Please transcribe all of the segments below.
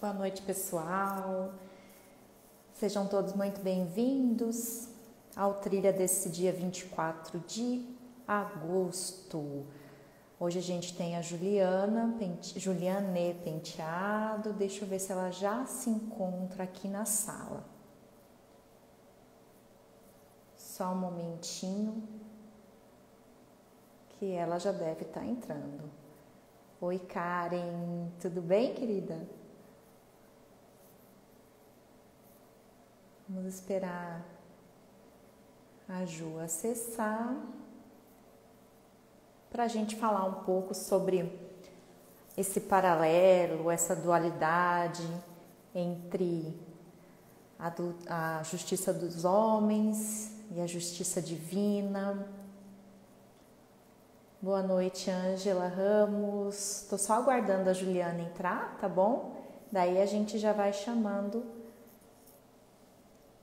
Boa noite, pessoal. Sejam todos muito bem-vindos ao Trilha desse dia 24 de agosto. Hoje a gente tem a Juliane Penteado. Deixa eu ver se ela já se encontra aqui na sala. Só um momentinho que ela já deve estar entrando. Oi, Karen. Tudo bem, querida? Vamos esperar a Ju acessar para a gente falar um pouco sobre esse paralelo, essa dualidade entre a justiça dos homens e a justiça divina. Boa noite, Ângela Ramos. Estou só aguardando a Juliana entrar, tá bom? Daí a gente já vai chamando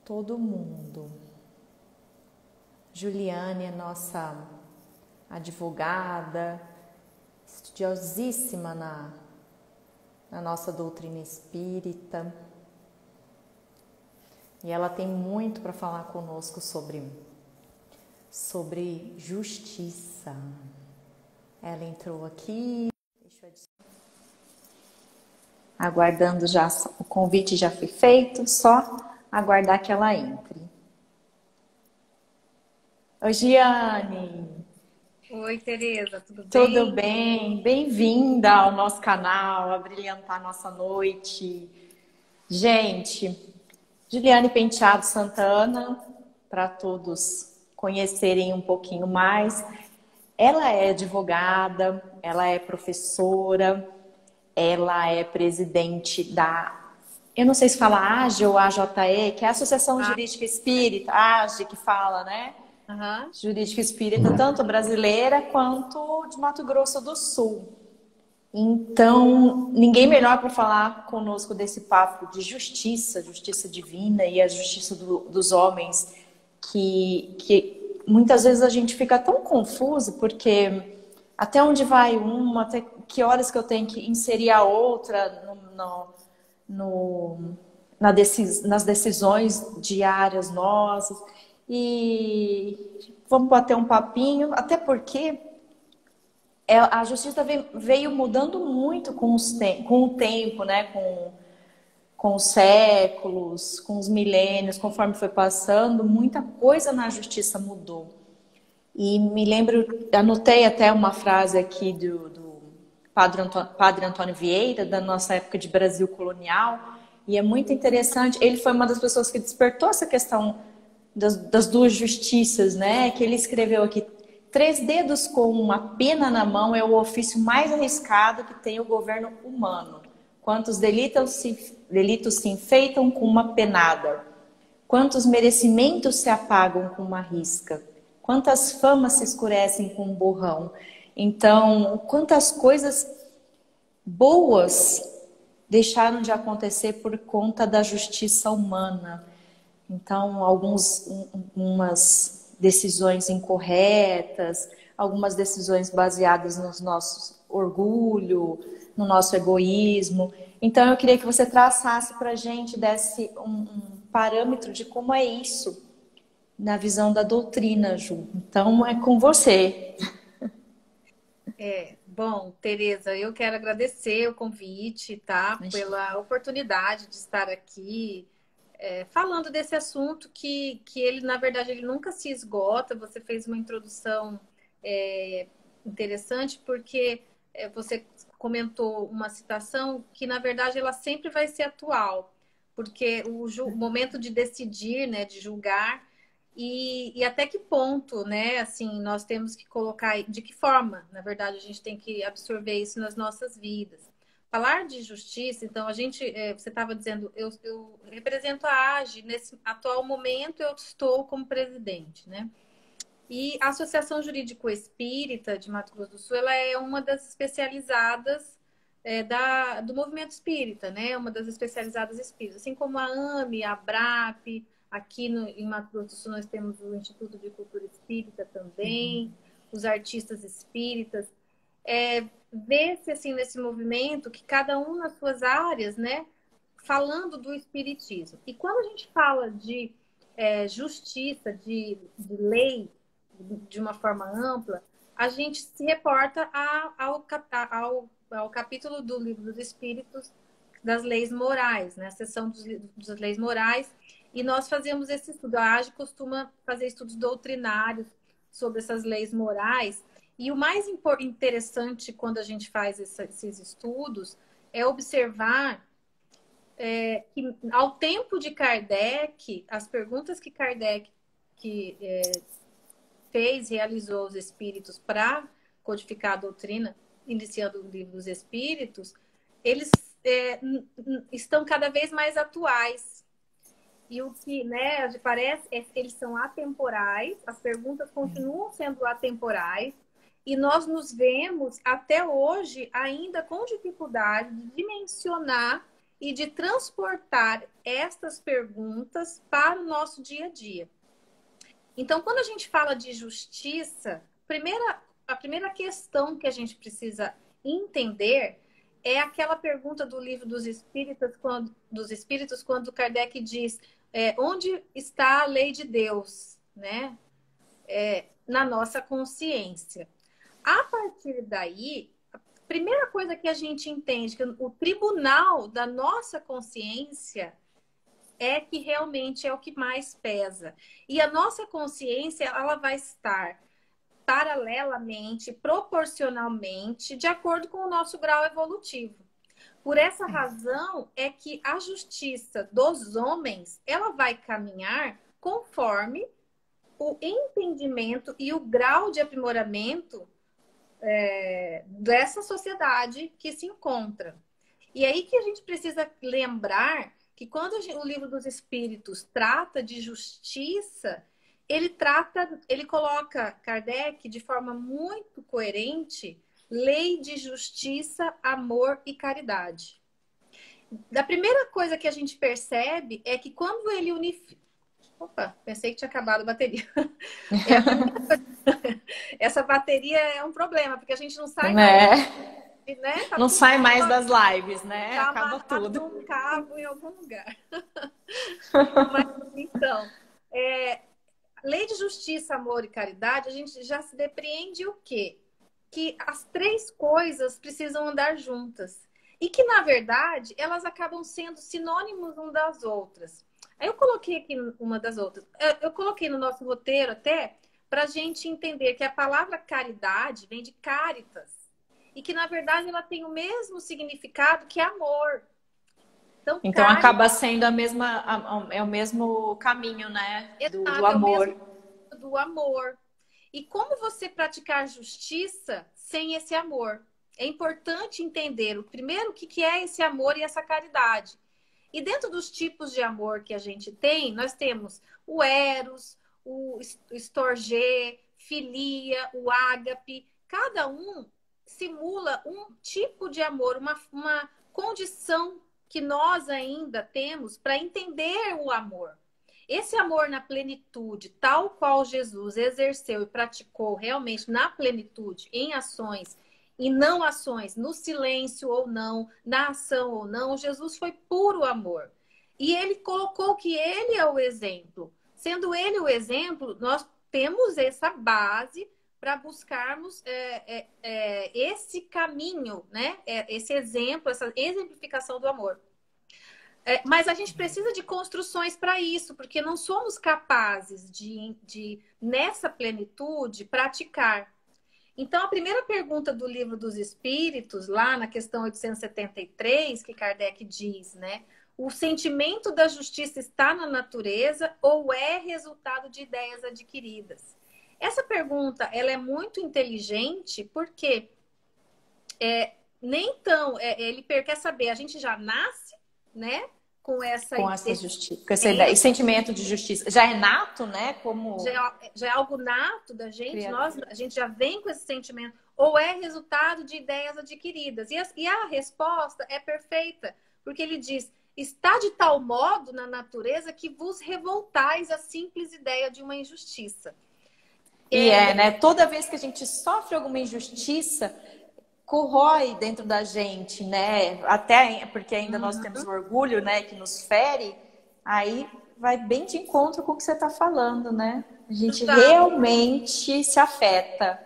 todo mundo. Juliane é nossa advogada, estudiosíssima na nossa doutrina espírita. E ela tem muito para falar conosco sobre justiça. Ela entrou aqui. Aguardando já, o convite já foi feito, só aguardar que ela entre. Oi, Giane. Oi, Tereza, tudo bem? Tudo bem? Bem-vinda ao nosso canal, a brilhantar nossa noite. Gente, Juliane Penteado Santana, para todos conhecerem um pouquinho mais. Ela é advogada, ela é professora, ela é presidente eu não sei se fala AGE ou AJE, que é a Associação Jurídica Espírita, AGE que fala, né? Uhum. Jurídica Espírita, tanto brasileira quanto de Mato Grosso do Sul. Então, ninguém melhor para falar conosco desse papo de justiça divina e a justiça dos homens, que muitas vezes a gente fica tão confuso, porque até onde vai uma, até que horas que eu tenho que inserir a outra nas decisões diárias nossas. E vamos bater um papinho, até porque a justiça veio mudando muito com o tempo, né? Com os séculos, com os milênios, conforme foi passando, muita coisa na justiça mudou. E me lembro, anotei até uma frase aqui do Padre Antônio Vieira, da nossa época de Brasil colonial, e é muito interessante. Ele foi uma das pessoas que despertou essa questão das duas justiças, né? Que ele escreveu aqui: 3 dedos com uma pena na mão é o ofício mais arriscado que tem o governo humano. Quantos delitos se enfeitam com uma penada? Quantos merecimentos se apagam com uma risca? Quantas famas se escurecem com um borrão? Então, quantas coisas boas deixaram de acontecer por conta da justiça humana. Então, algumas decisões incorretas, algumas decisões baseadas no nosso orgulho, no nosso egoísmo. Então, eu queria que você traçasse para a gente, desse um parâmetro de como é isso na visão da doutrina, Ju. Então, é com você. Bom, Tereza, eu quero agradecer o convite, tá? Pela oportunidade de estar aqui falando desse assunto que ele, na verdade, ele nunca se esgota. Você fez uma introdução interessante porque você comentou uma citação que, na verdade, ela sempre vai ser atual, porque o momento de decidir, né, de julgar, e até que ponto, né, assim, nós temos que colocar, de que forma, na verdade, a gente tem que absorver isso nas nossas vidas. Falar de justiça, então, você estava dizendo, eu represento a AGE, nesse atual momento eu estou como presidente, né? E a Associação Jurídico Espírita de Mato Grosso do Sul, ela é uma das especializadas do movimento espírita, né? Uma das especializadas espíritas, assim como a AME, a ABRAP, aqui em Mato Grosso do Sul nós temos o Instituto de Cultura Espírita também, os artistas espíritas. Vê-se assim nesse movimento que cada um nas suas áreas, né, falando do espiritismo. E quando a gente fala de justiça, de lei, de uma forma ampla, a gente se reporta ao capítulo do Livro dos Espíritos das leis morais, né? A seção das leis morais. E nós fazemos esse estudo. A AGE costuma fazer estudos doutrinários sobre essas leis morais. E o mais interessante quando a gente faz esses estudos é observar que, ao tempo de Kardec, as perguntas que Kardec realizou aos espíritos para codificar a doutrina, iniciando o Livro dos Espíritos, eles estão cada vez mais atuais. E o que, né, parece, eles são atemporais, as perguntas continuam sendo atemporais, e nós nos vemos até hoje ainda com dificuldade de dimensionar e de transportar estas perguntas para o nosso dia a dia. Então, quando a gente fala de justiça, a primeira questão que a gente precisa entender é aquela pergunta do Livro dos Espíritos, quando Kardec diz onde está a lei de Deus, né? Na nossa consciência. A partir daí, a primeira coisa que a gente entende, que o tribunal da nossa consciência é que realmente é o que mais pesa. E a nossa consciência, ela vai estar paralelamente, proporcionalmente, de acordo com o nosso grau evolutivo. Por essa razão é que a justiça dos homens, ela vai caminhar conforme o entendimento e o grau de aprimoramento dessa sociedade que se encontra. E aí que a gente precisa lembrar que quando o Livro dos Espíritos trata de justiça, ele coloca Kardec de forma muito coerente, lei de justiça, amor e caridade. Da primeira coisa que a gente percebe é que quando ele unifica... Opa, pensei que tinha acabado a bateria. Essa bateria é um problema, porque a gente não sai mais, né? Tá não sai mais das lives, né? Tá acaba tudo. Um cabo em algum lugar. Mas, então, lei de justiça, amor e caridade, a gente já se depreende o quê? Que as três coisas precisam andar juntas. E que, na verdade, elas acabam sendo sinônimos uma das outras. Aí eu coloquei aqui uma das outras. Eu coloquei no nosso roteiro até para a gente entender que a palavra caridade vem de caritas. E que, na verdade, ela tem o mesmo significado que amor. Então acaba sendo é o mesmo caminho, né? Do amor. Do amor. E como você praticar justiça sem esse amor? É importante entender, primeiro, o que é esse amor e essa caridade. E dentro dos tipos de amor que a gente tem, nós temos o eros, o storge, filia, o ágape. Cada um simula um tipo de amor, uma condição que nós ainda temos para entender o amor. Esse amor na plenitude, tal qual Jesus exerceu e praticou realmente na plenitude, em ações e não ações, no silêncio ou não, na ação ou não, Jesus foi puro amor. E ele colocou que ele é o exemplo. Sendo ele o exemplo, nós temos essa base para buscarmos esse caminho, né? Esse exemplo, essa exemplificação do amor. Mas a gente precisa de construções para isso, porque não somos capazes de, nessa plenitude, praticar. Então, a primeira pergunta do Livro dos Espíritos, lá na questão 873, que Kardec diz, né? O sentimento da justiça está na natureza ou é resultado de ideias adquiridas? Essa pergunta, ela é muito inteligente, porque nem tão... ele quer saber, a gente já nasce, né? Com essa justiça, com essa ideia. E sentimento de justiça. Já é nato, né? Como... Já é algo nato da gente. A gente já vem com esse sentimento. Ou é resultado de ideias adquiridas. E a resposta é perfeita. Porque ele diz, está de tal modo na natureza que vos revoltais à simples ideia de uma injustiça. E né? Toda vez que a gente sofre alguma injustiça, corrói dentro da gente, né? Até porque ainda nós temos Uhum. o orgulho, né, que nos fere, aí vai bem de encontro com o que você está falando, né? A gente Exato. realmente se afeta.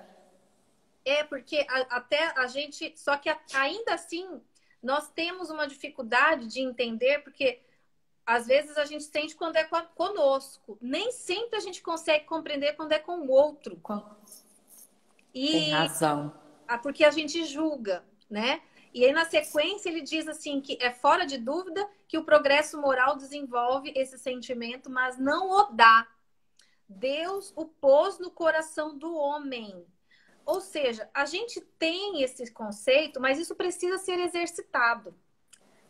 É, porque até a gente. Só que ainda assim, nós temos uma dificuldade de entender, porque às vezes a gente sente quando é conosco. Nem sempre a gente consegue compreender quando é com o outro. Tem E razão. porque a gente julga, né? E aí, na sequência, ele diz assim que é fora de dúvida que o progresso moral desenvolve esse sentimento, mas não o dá. Deus o pôs no coração do homem. Ou seja, a gente tem esse conceito, mas isso precisa ser exercitado.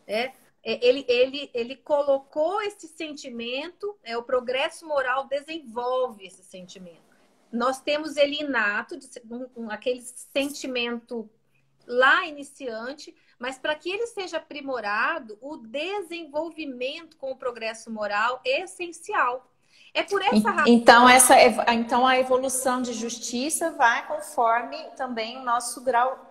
Né? Ele colocou esse sentimento, o progresso moral desenvolve esse sentimento. Nós temos ele inato, aquele sentimento lá iniciante, mas para que ele seja aprimorado, o desenvolvimento com o progresso moral é essencial. É por essa razão. Então a evolução de justiça vai conforme também o nosso grau,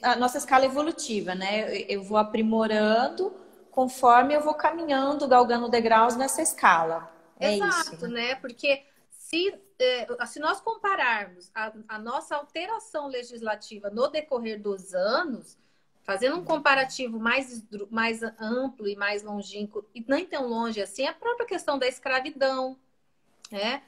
a nossa escala evolutiva, né? Eu vou aprimorando conforme eu vou caminhando, galgando degraus nessa escala. É isso, Exato, né? né? Porque se nós compararmos a nossa alteração legislativa no decorrer dos anos, fazendo um comparativo mais amplo e mais longínquo, e nem tão longe assim, a própria questão da escravidão, né?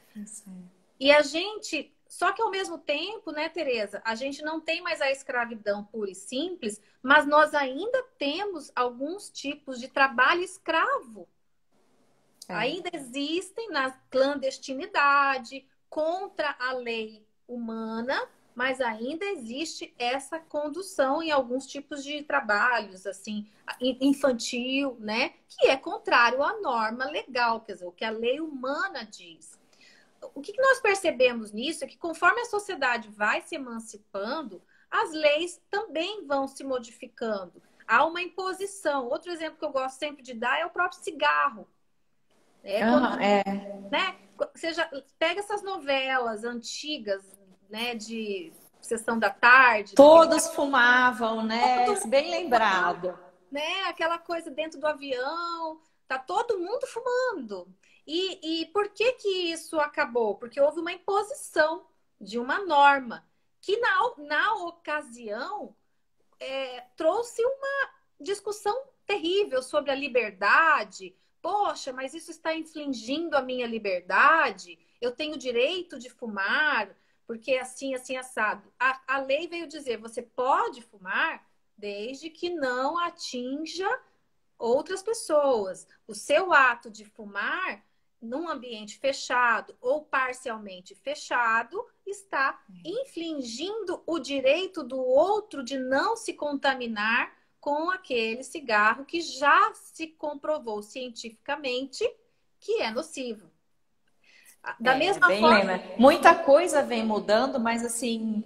E a gente, só que ao mesmo tempo, né, Tereza, a gente não tem mais a escravidão pura e simples, mas nós ainda temos alguns tipos de trabalho escravo. Ainda existem na clandestinidade, contra a lei humana, mas ainda existe essa condução em alguns tipos de trabalhos, assim, infantil, né? Que é contrário à norma legal, quer dizer, o que a lei humana diz. O que nós percebemos nisso é que conforme a sociedade vai se emancipando, as leis também vão se modificando. Há uma imposição. Outro exemplo que eu gosto sempre de dar é o próprio cigarro. Quando, né, você já pega essas novelas antigas, né, de Sessão da Tarde, Todos fumavam, né? todo Bem mundo, lembrado. né, aquela coisa dentro do avião, tá todo mundo fumando. E por que que isso acabou? Porque houve uma imposição de uma norma que na ocasião trouxe uma discussão terrível sobre a liberdade. Poxa, mas isso está infringindo a minha liberdade. Eu tenho direito de fumar, porque assim, assim, assado. A lei veio dizer, você pode fumar desde que não atinja outras pessoas. O seu ato de fumar num ambiente fechado ou parcialmente fechado está infringindo o direito do outro de não se contaminar com aquele cigarro que já se comprovou cientificamente que é nocivo. Da mesma Bem forma, lembra. Muita coisa vem mudando, mas assim,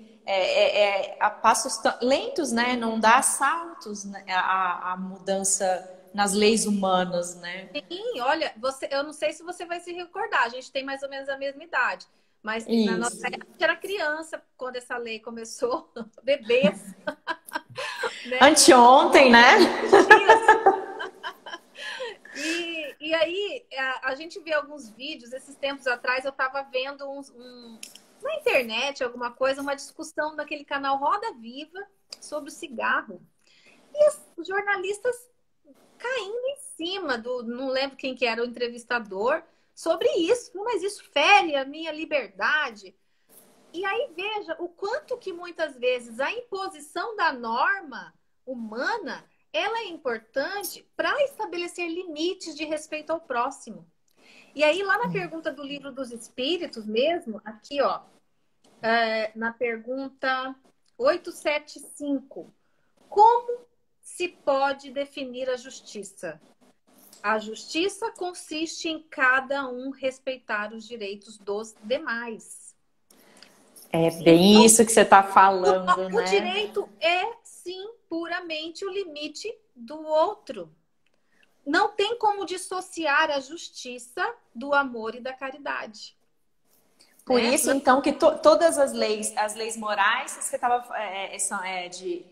a passos lentos, né? Não dá saltos, né? A mudança nas leis humanas, né? sim, olha, eu não sei se você vai se recordar, a gente tem mais ou menos a mesma idade, mas na nossa Isso. época era criança quando essa lei começou, bebês, né? Anteontem, né? Isso. E aí a gente vê alguns vídeos, esses tempos atrás eu estava vendo na internet alguma coisa, uma discussão naquele canal Roda Viva sobre o cigarro. E os jornalistas caindo em cima não lembro quem que era o entrevistador, sobre isso. Mas isso fere a minha liberdade. E aí veja o quanto que muitas vezes a imposição da norma humana ela é importante para estabelecer limites de respeito ao próximo. E aí, lá na pergunta do Livro dos Espíritos mesmo, aqui, ó, na pergunta 875, como se pode definir a justiça? A justiça consiste em cada um respeitar os direitos dos demais. É bem Então, isso que você está falando, o né? direito é, sim, puramente o limite do outro. Não tem como dissociar a justiça do amor e da caridade. Por né? isso, então, que todas as leis morais, você tava,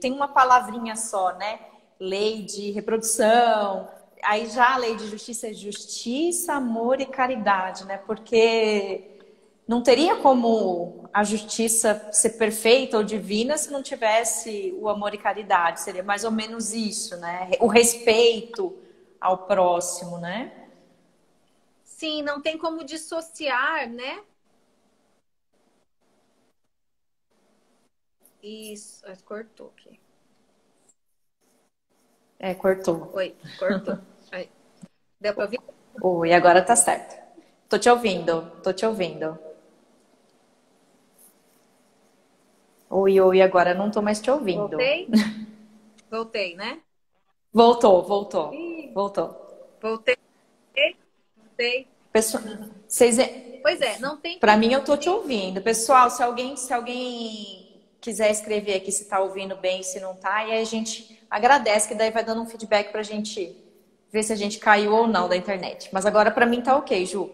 tem uma palavrinha só, né? Lei de reprodução, aí já a lei de justiça é justiça, amor e caridade, né? Porque não teria como a justiça ser perfeita ou divina se não tivesse o amor e caridade. Seria mais ou menos isso, né? O respeito ao próximo, né? Sim, não tem como dissociar, né? Isso, cortou aqui. É, cortou. Oi, cortou. Aí. Deu para ouvir? Oi, agora tá certo. Tô te ouvindo, tô te ouvindo. Oi, oi, agora não tô mais te ouvindo. Voltei? Voltei, né? Voltou, voltou, Ih, voltou. voltei, voltei. Pessoal, vocês, Pois é, não tem para como. mim eu tô te ouvindo. Pessoal, se alguém quiser escrever aqui se tá ouvindo bem, se não tá, e aí a gente agradece que daí vai dando um feedback pra gente ver se a gente caiu ou não da internet. Mas agora pra mim tá ok, Ju.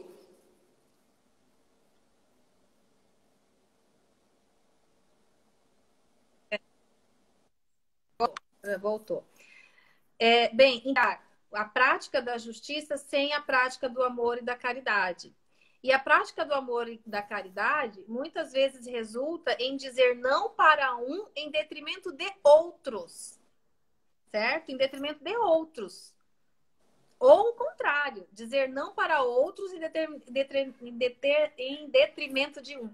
Voltou. Bem, então, a prática da justiça sem a prática do amor e da caridade. E a prática do amor e da caridade muitas vezes resulta em dizer não para um em detrimento de outros, certo? Em detrimento de outros. Ou o contrário, dizer não para outros em detrimento de um.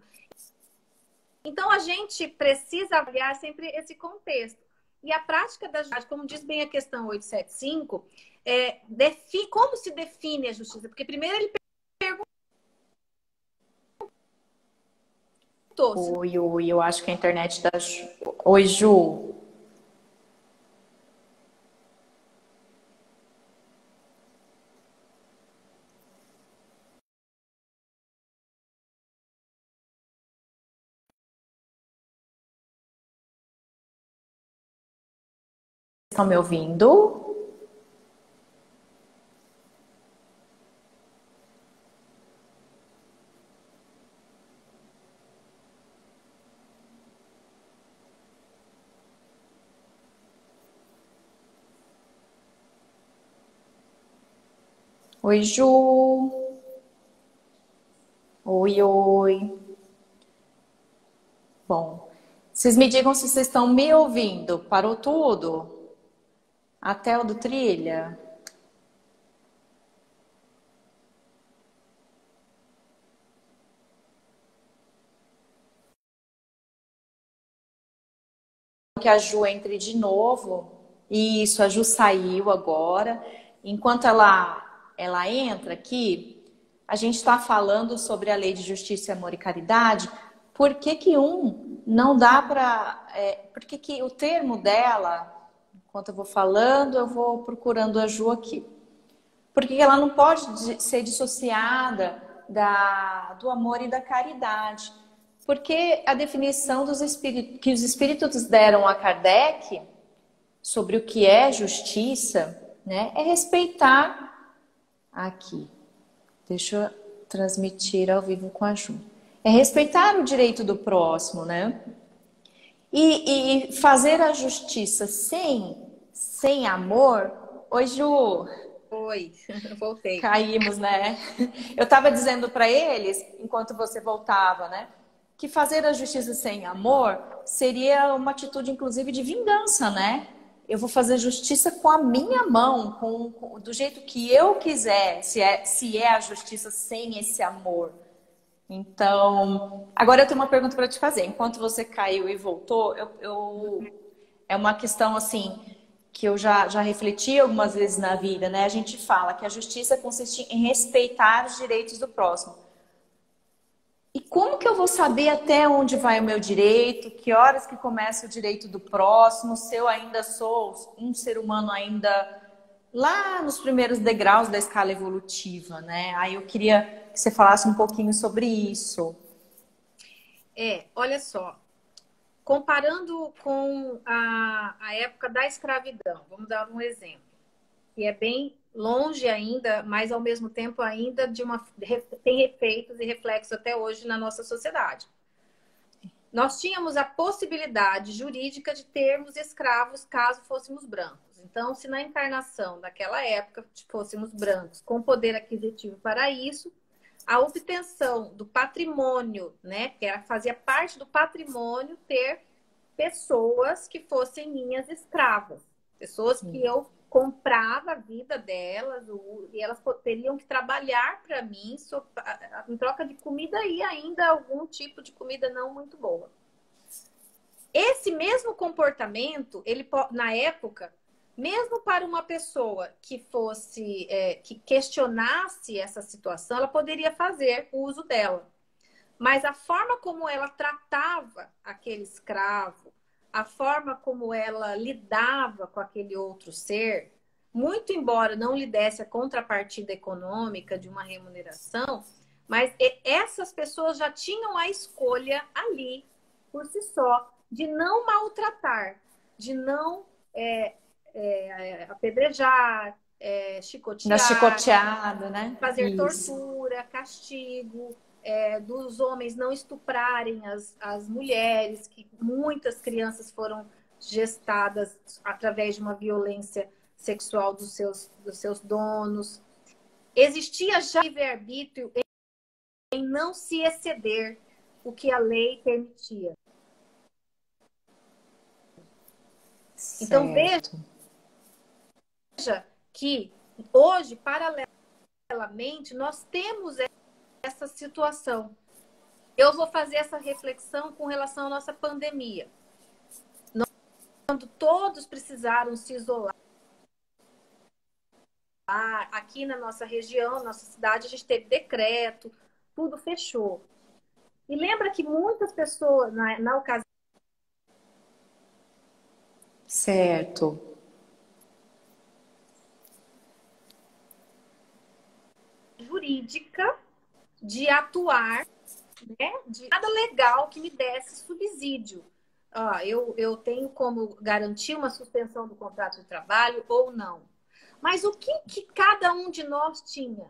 Então, a gente precisa avaliar sempre esse contexto. E a prática da justiça, como diz bem a questão 875, como se define a justiça? Porque primeiro ele perguntou se Oi, oi, eu acho que a internet da Ju. Oi, Ju. Estão me ouvindo? Oi, Ju. Oi, oi. Bom, vocês me digam se vocês estão me ouvindo. Parou tudo? Até o do trilha? Que a Ju entre de novo. Isso, a Ju saiu agora. Enquanto ela entra aqui, a gente está falando sobre a lei de justiça, amor e caridade. Por que que um não dá para... por que que o termo dela, enquanto eu vou falando, eu vou procurando a Ju aqui. Porque ela não pode ser dissociada do amor e da caridade. Porque a definição que os espíritos deram a Kardec sobre o que é justiça, né, é respeitar aqui. Deixa eu transmitir ao vivo com a Ju. É respeitar o direito do próximo, né? E fazer a justiça sem amor. Oi, Ju. foi, voltei. Caímos, né? Eu estava dizendo para eles, enquanto você voltava, né? Que fazer a justiça sem amor seria uma atitude, inclusive, de vingança, né? Eu vou fazer justiça com a minha mão, do jeito que eu quiser, se é a justiça sem esse amor. Então, agora eu tenho uma pergunta para te fazer. Enquanto você caiu e voltou, é uma questão assim que eu já refleti algumas vezes na vida, né? A gente fala que a justiça consiste em respeitar os direitos do próximo. E como que eu vou saber até onde vai o meu direito? Que horas que começa o direito do próximo? Se eu ainda sou um ser humano ainda lá nos primeiros degraus da escala evolutiva, né? Aí eu queria que você falasse um pouquinho sobre isso. Olha só, comparando com a época da escravidão, vamos dar um exemplo. que é bem longe ainda, mas ao mesmo tempo ainda tem efeitos e reflexos até hoje na nossa sociedade. Nós tínhamos a possibilidade jurídica de termos escravos caso fôssemos brancos. Então, se na encarnação daquela época fôssemos brancos com poder aquisitivo para isso, a obtenção do patrimônio, né, que fazia parte do patrimônio ter pessoas que fossem minhas escravas, pessoas que eu comprava a vida delas e elas teriam que trabalhar para mim em troca de comida e ainda algum tipo de comida não muito boa. Esse mesmo comportamento, na época, mesmo para uma pessoa que fosse que questionasse essa situação, ela poderia fazer o uso dela. Mas a forma como ela tratava aquele escravo, a forma como ela lidava com aquele outro ser, muito embora não lhe desse a contrapartida econômica de uma remuneração, mas essas pessoas já tinham a escolha ali, por si só, de não maltratar, de não apedrejar, Na chicotear, chicoteada, né? fazer Isso. tortura, castigo, dos homens não estuprarem as mulheres, que muitas crianças foram gestadas através de uma violência sexual dos seus donos. Existia já livre-arbítrio em não se exceder o que a lei permitia. Certo. Então, veja que hoje, paralelamente, nós temos essa situação. Eu vou fazer essa reflexão com relação à nossa pandemia. Quando todos precisaram se isolar, aqui na nossa região, nossa cidade, a gente teve decreto, tudo fechou. E lembra que muitas pessoas, na ocasião, Certo. jurídica de atuar, né, de nada legal que me desse subsídio. Eu tenho como garantir uma suspensão do contrato de trabalho ou não. Mas o que cada um de nós tinha?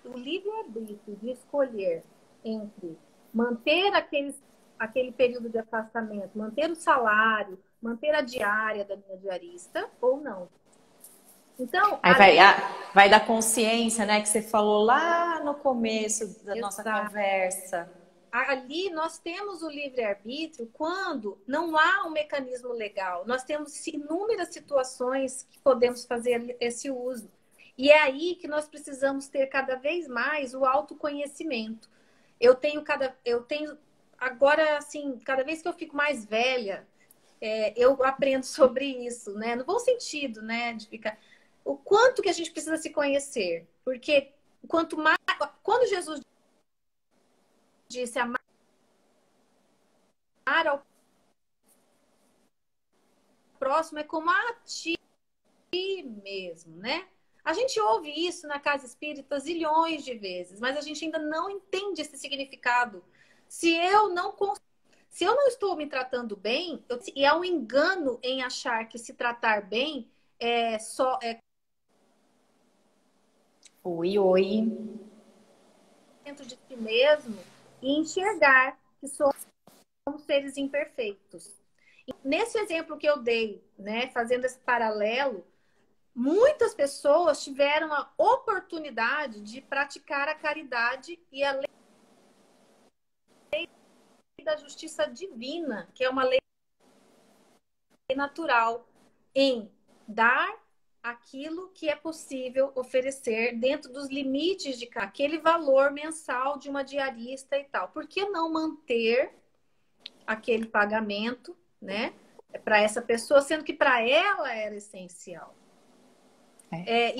O livre-arbítrio de escolher entre manter aquele período de afastamento, manter o salário, manter a diária da minha diarista ou não. Então, Aí vai da consciência, né, que você falou lá no começo da nossa conversa. Ali nós temos o livre-arbítrio quando não há um mecanismo legal. Nós temos inúmeras situações que podemos fazer esse uso. E é aí que nós precisamos ter cada vez mais o autoconhecimento. Eu tenho agora, assim, cada vez que eu fico mais velha, eu aprendo sobre isso, né? No bom sentido, né? De ficar. O quanto que a gente precisa se conhecer. Porque quanto mais. Quando Jesus disse amar ao próximo é como a ti mesmo, né? A gente ouve isso na casa espírita zilhões de vezes, mas a gente ainda não entende esse significado. Se eu não estou me tratando bem, e há um engano em achar que se tratar bem Oi. dentro de si mesmo e enxergar que somos seres imperfeitos. E nesse exemplo que eu dei, né, fazendo esse paralelo, muitas pessoas tiveram a oportunidade de praticar a caridade e a lei da justiça divina, que é uma lei natural, em dar aquilo que é possível oferecer dentro dos limites de aquele valor mensal de uma diarista e tal. Por que não manter aquele pagamento, né, para essa pessoa, sendo que para ela era essencial?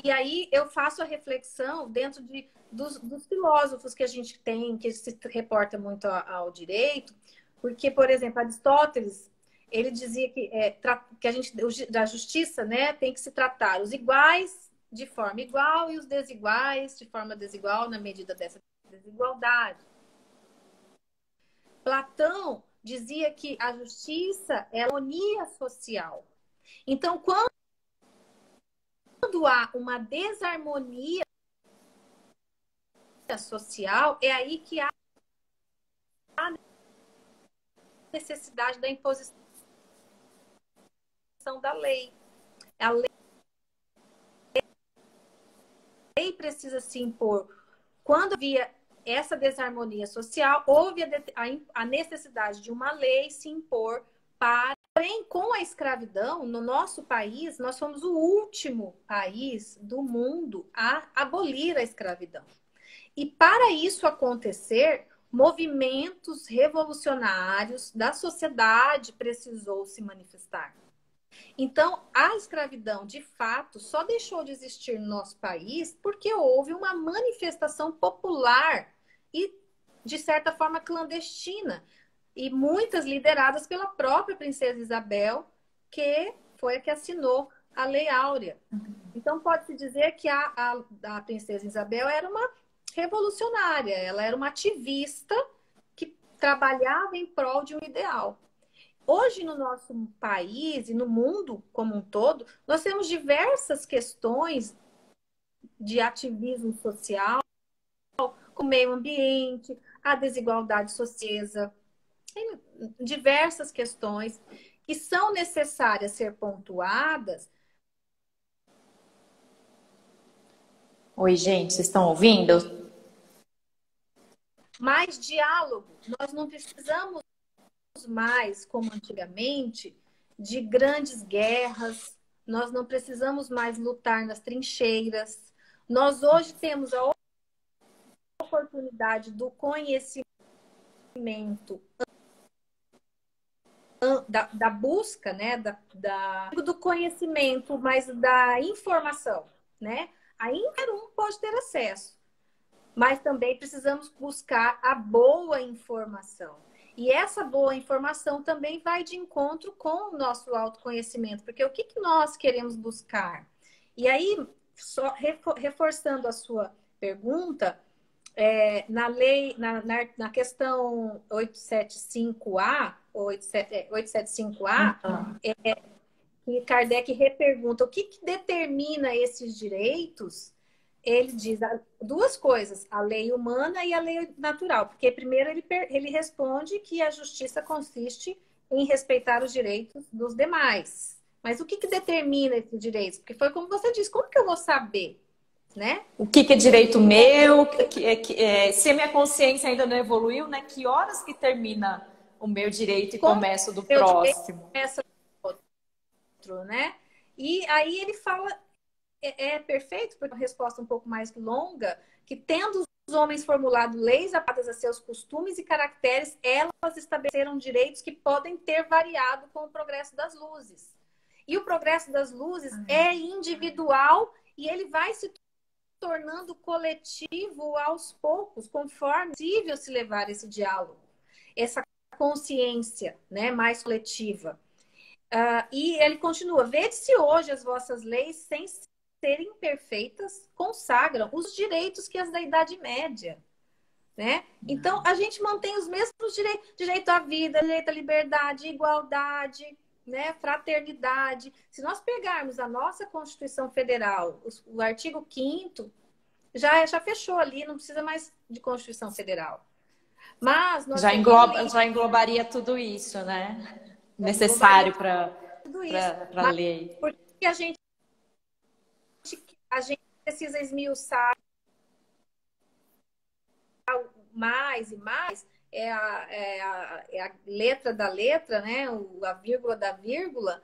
E aí eu faço a reflexão dentro dos filósofos que a gente tem, que se reporta muito ao direito, porque, por exemplo, Aristóteles, ele dizia que a gente, da justiça, né, tem que se tratar os iguais de forma igual e os desiguais de forma desigual na medida dessa desigualdade. Platão dizia que a justiça é a harmonia social. Então, quando quando há uma desarmonia social, é aí que há a necessidade da imposição da lei. A lei precisa se impor. Quando havia essa desarmonia social, houve a necessidade de uma lei se impor para... Porém, com a escravidão, no nosso país, nós fomos o último país do mundo a abolir a escravidão. E para isso acontecer, movimentos revolucionários da sociedade precisou se manifestar. Então, a escravidão, de fato, só deixou de existir no nosso país porque houve uma manifestação popular e, de certa forma, clandestina. E muitas lideradas pela própria princesa Isabel, que foi a que assinou a Lei Áurea. Então, pode-se dizer que a princesa Isabel era uma revolucionária, ela era uma ativista que trabalhava em prol de um ideal. Hoje, no nosso país e no mundo como um todo, nós temos diversas questões de ativismo social, com o meio ambiente, a desigualdade social, tem diversas questões que são necessárias ser pontuadas. Oi, gente, vocês estão ouvindo? Mais diálogo. Nós não precisamos mais, como antigamente, de grandes guerras. Nós não precisamos mais lutar nas trincheiras. Nós hoje temos a oportunidade do conhecimento, da busca, né? Do conhecimento, mas da informação, né? Ainda um pode ter acesso, mas também precisamos buscar a boa informação. E essa boa informação também vai de encontro com o nosso autoconhecimento, porque o que nós queremos buscar? E aí, só reforçando a sua pergunta, na lei, na questão 875A, 875A, que Kardec repergunta o que determina esses direitos. Ele diz duas coisas, a lei humana e a lei natural. Porque primeiro ele responde que a justiça consiste em respeitar os direitos dos demais. Mas o que determina esses direitos? Porque foi como você disse, como que eu vou saber? Né? O que é direito meu? Se a minha consciência ainda não evoluiu, né? Que horas que termina o meu direito e começa o do próximo? Começa o outro, né? E aí ele fala... É perfeito, porque é uma resposta um pouco mais longa, que tendo os homens formulado leis adaptadas a seus costumes e caracteres, elas estabeleceram direitos que podem ter variado com o progresso das luzes. E o progresso das luzes é individual e ele vai se tornando coletivo aos poucos, conforme é possível se levar esse diálogo, essa consciência, né, mais coletiva. E ele continua, vede-se hoje as vossas leis sem serem perfeitas, consagram os direitos que as da Idade Média, né? Então, a gente mantém os mesmos direitos, direito à vida, direito à liberdade, igualdade, né? Fraternidade. Se nós pegarmos a nossa Constituição Federal, o artigo 5º, já fechou ali, não precisa mais de Constituição Federal. Mas nós já englobaria tudo isso, né? Necessário para a lei. Porque a gente precisa esmiuçar mais e mais, é a letra da letra, né? A vírgula da vírgula.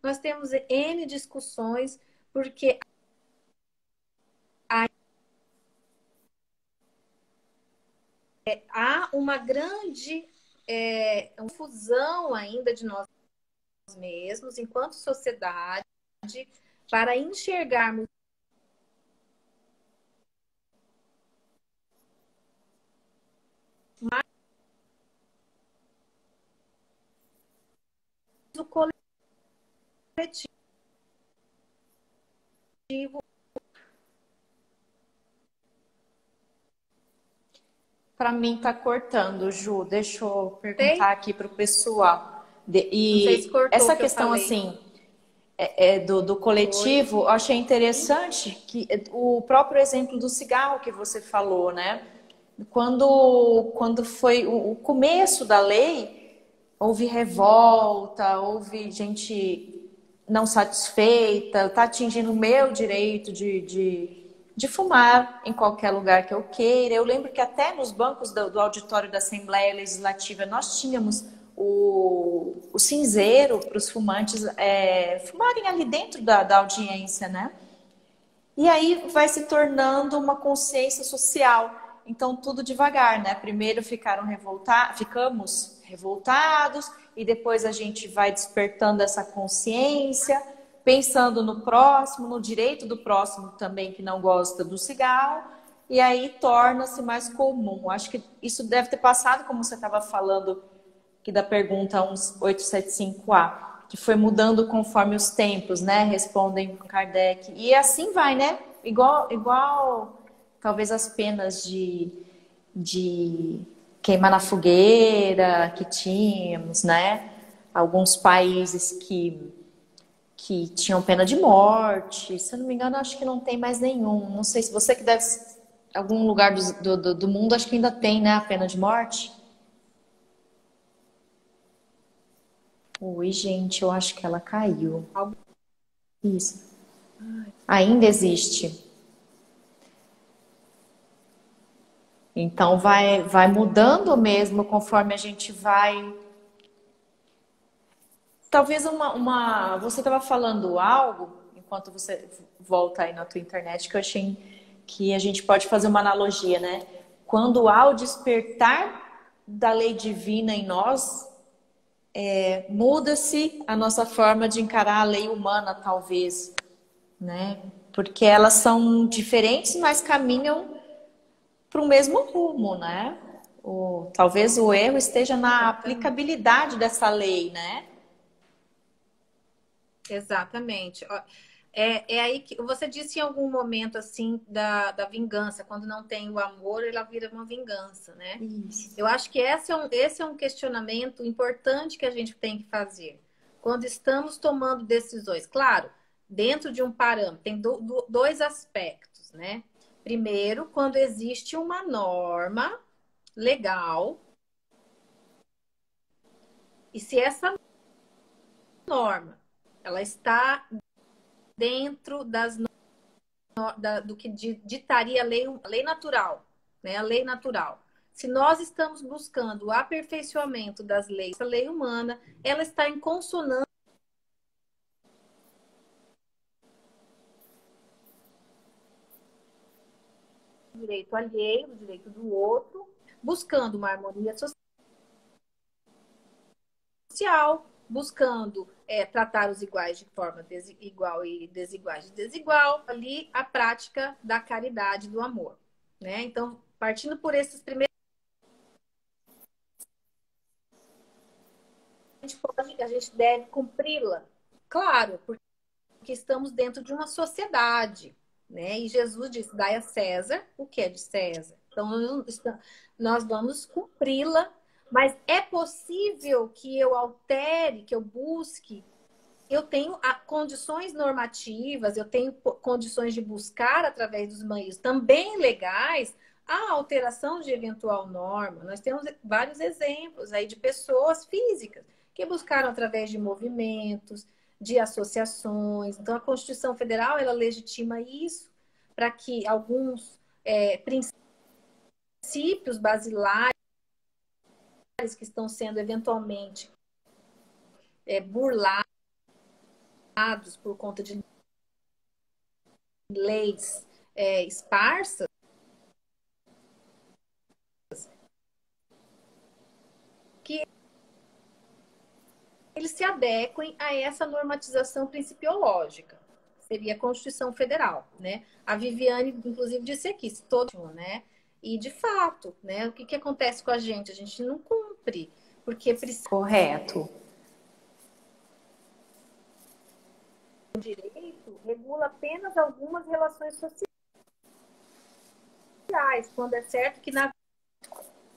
Nós temos N discussões, porque há uma grande fusão ainda de nós mesmos, enquanto sociedade, para enxergarmos mais o coletivo. Para mim tá cortando, Ju. Deixa eu perguntar aqui para o pessoal. Não sei se cortou essa o que eu questão falei. assim, do coletivo, eu achei interessante que o próprio exemplo do cigarro que você falou, né? Quando foi o começo da lei, houve revolta, houve gente não satisfeita, está atingindo o meu direito de fumar em qualquer lugar que eu queira. Eu lembro que até nos bancos do auditório da Assembleia Legislativa nós tínhamos o cinzeiro para os fumantes fumarem ali dentro da audiência, né? E aí vai se tornando uma consciência social. Então, tudo devagar, né? Primeiro ficamos revoltados e depois a gente vai despertando essa consciência, pensando no próximo, no direito do próximo também que não gosta do cigarro, e aí torna-se mais comum. Acho que isso deve ter passado, como você estava falando aqui da pergunta 1875A, que foi mudando conforme os tempos, né? Respondem Kardec. E assim vai, né? Igual talvez as penas de queimar na fogueira que tínhamos, né? Alguns países que tinham pena de morte. Se eu não me engano, acho que não tem mais nenhum. Não sei se você que deve... Algum lugar do mundo, acho que ainda tem, né? A pena de morte. Oi, gente, eu acho que ela caiu. Isso. Ainda existe. Então vai mudando mesmo conforme a gente vai. Talvez você estava falando algo enquanto você volta aí na tua internet que eu achei que a gente pode fazer uma analogia, né? Quando há o despertar da lei divina em nós, muda-se a nossa forma de encarar a lei humana, talvez, né? Porque elas são diferentes, mas caminham para o mesmo rumo, né? Talvez o erro esteja na aplicabilidade dessa lei, né? Exatamente. É aí que você disse em algum momento assim da vingança, quando não tem o amor, ela vira uma vingança, né? Isso. Eu acho que esse é um questionamento importante que a gente tem que fazer. Quando estamos tomando decisões, claro, dentro de um parâmetro, tem dois aspectos, né? Primeiro, quando existe uma norma legal, e se essa norma ela está dentro do que ditaria a lei natural, né? A lei natural. Se nós estamos buscando o aperfeiçoamento das leis, a lei humana, ela está em consonância com o direito alheio, o direito do outro, buscando uma harmonia social, buscando tratar os iguais de forma igual e desiguais de desigual, ali a prática da caridade, do amor, né? Então, partindo por esses primeiros, a gente deve cumpri-la, claro, porque estamos dentro de uma sociedade, né? E Jesus disse: dai a César o que é de César. Então, nós vamos cumpri-la, mas é possível que eu altere, que eu busque. Eu tenho condições normativas, eu tenho condições de buscar, através dos meios também legais, a alteração de eventual norma. Nós temos vários exemplos aí de pessoas físicas que buscaram através de movimentos, de associações. Então, a Constituição Federal, ela legitima isso para que alguns princípios basilares que estão sendo eventualmente burlados por conta de leis esparsas, que eles se adequem a essa normatização principiológica. Seria a Constituição Federal, né? A Viviane, inclusive, disse aqui, se todo, né? E, de fato, né? O que acontece com a gente? A gente não cumpre, porque precisa... Correto. O direito regula apenas algumas relações sociais, quando é certo que na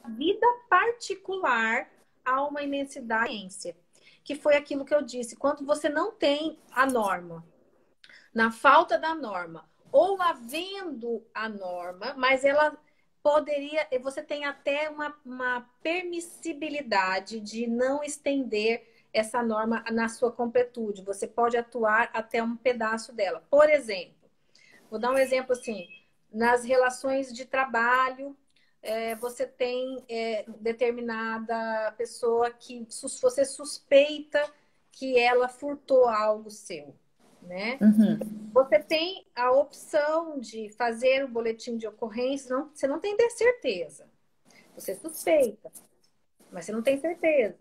vida particular há uma imensidade que foi aquilo que eu disse. Quando você não tem a norma, na falta da norma, ou havendo a norma, mas ela poderia, você tem até uma permissibilidade de não estender essa norma na sua completude. Você pode atuar até um pedaço dela. Por exemplo, vou dar um exemplo assim, nas relações de trabalho, você tem determinada pessoa que você suspeita que ela furtou algo seu, né? Você tem a opção de fazer o boletim de ocorrência, você não tem certeza. Você suspeita, mas você não tem certeza.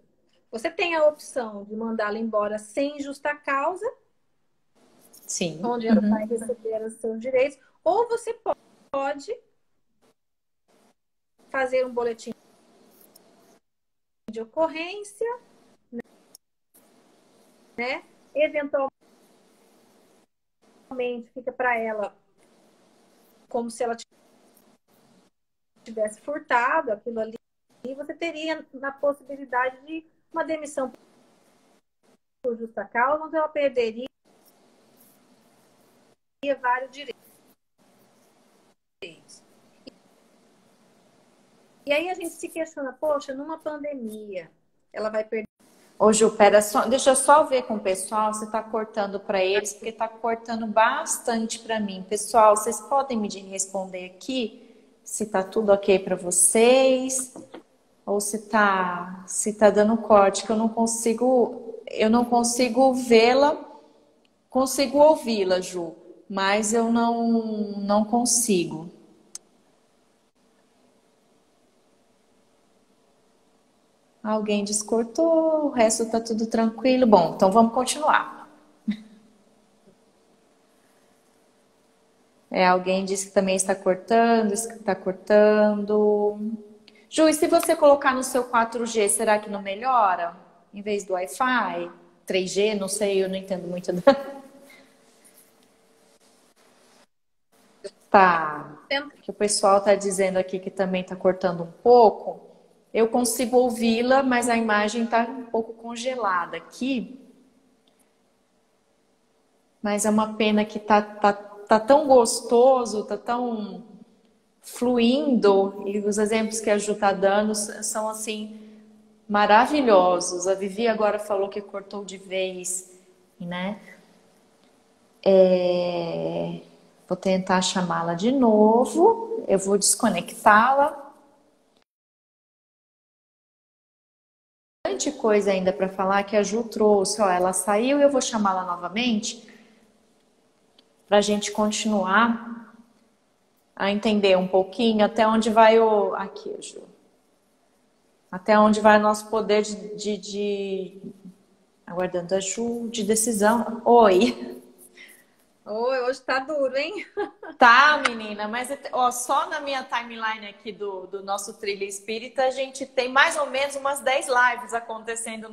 Você tem a opção de mandá-la embora sem justa causa, Sim. onde ela vai receber os seus direitos, ou você pode fazer um boletim de ocorrência, né? Eventualmente fica para ela como se ela tivesse furtado aquilo ali, e você teria na possibilidade de uma demissão por justa causa, onde ela perderia vários direitos. E aí a gente se questiona, poxa, numa pandemia, ela vai perder. Ô, Ju, pera só, deixa eu só ver com o pessoal se tá cortando para eles, porque tá cortando bastante para mim. Pessoal, vocês podem me responder aqui se tá tudo ok para vocês ou se tá dando corte, que eu não consigo vê-la, consigo ouvi-la, Ju, mas eu não consigo. Alguém descortou, o resto tá tudo tranquilo. Bom, então vamos continuar. Alguém disse que também está cortando, disse que está cortando. Ju, e se você colocar no seu 4G, será que não melhora? Em vez do Wi-Fi? 3G, não sei, eu não entendo muito. Tá. Que o pessoal tá dizendo aqui que também tá cortando um pouco. Eu consigo ouvi-la, mas a imagem tá um pouco congelada aqui. Mas é uma pena que tá tão gostoso, tá tão fluindo, e os exemplos que a Ju tá dando são assim maravilhosos. A Vivi agora falou que cortou de vez, né? Vou tentar chamá-la de novo. Eu vou desconectá-la. Bastante coisa ainda para falar que a Ju trouxe. Ó, ela saiu e eu vou chamá-la novamente para a gente continuar a entender um pouquinho até onde vai o... Aqui, Ju. Até onde vai o nosso poder aguardando a Ju, de decisão. Oi. Oi, hoje tá duro, hein? Tá, menina, mas ó, só na minha timeline aqui do nosso Trilha Espírita, a gente tem mais ou menos umas 10 lives acontecendo